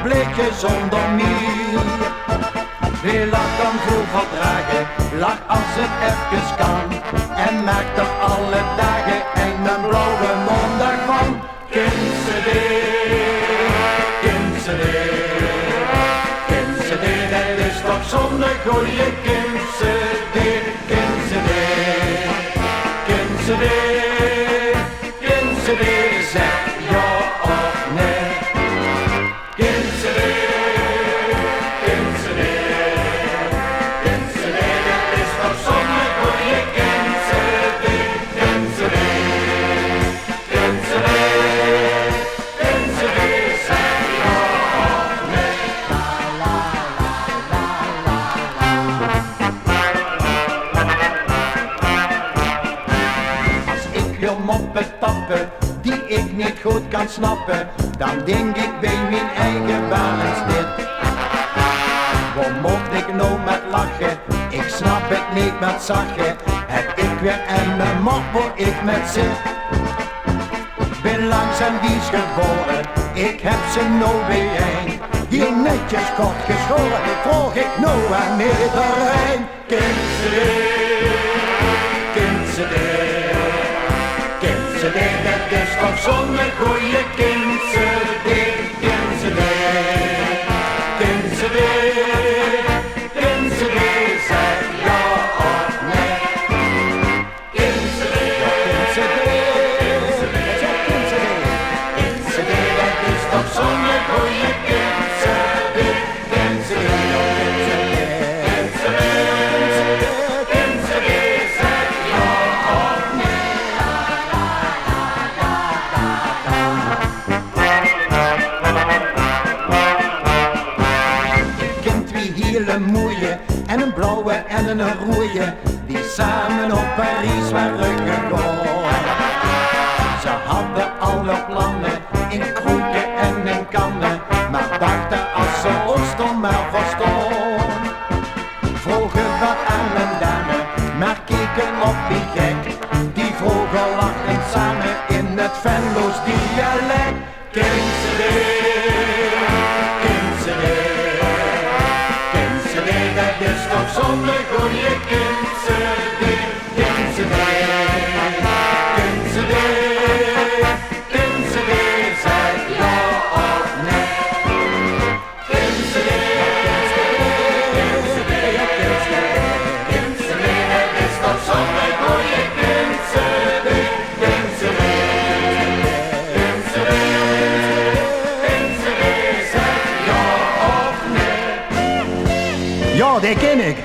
bleekje zonder mij. Wie lacht dan vroeg dragen, lach als het even kan. En maakt er alle dagen een blauwe maandag van. Kindse dat is toch zo'n goeie kindse zeg ja of nee. Kindse dat is toch zo'n goeie kindse zeg ja of nee. Als ik wil moppen tappen die ik niet goed kan snappen, dan denk ik bij mijn eigen balans niet. Waar moet ik nou met lachen? Ik snap het niet met zachen. Heb ik weer een mop waar ik met zit. Ben langs en wies geboren, ik heb ze nou bijeen. Hier netjes kort geschoren, vroeg ik nou aan iedereen. Kindse dat is toch zo'n goeie kindse zeg ja of nee. Kindse dat is toch zo'n goeie kindse zeg ja of nee. Hele mooie en een blauwe en een rode, die samen op Parijs waren gegaan. Ze hadden alle plannen in kroeken en in kannen, maar dachten als ze ons dan maar verstaan. Vroegen wat aan een dame, maar keken op wie gek. Die vroegen lachen samen in het Venlo's dialect. Dat is toch zo'n goeie kindse zeg ja of nee. Kindse dat is toch zo'n goeie kindse zeg ja of nee. Ja, die ken ik.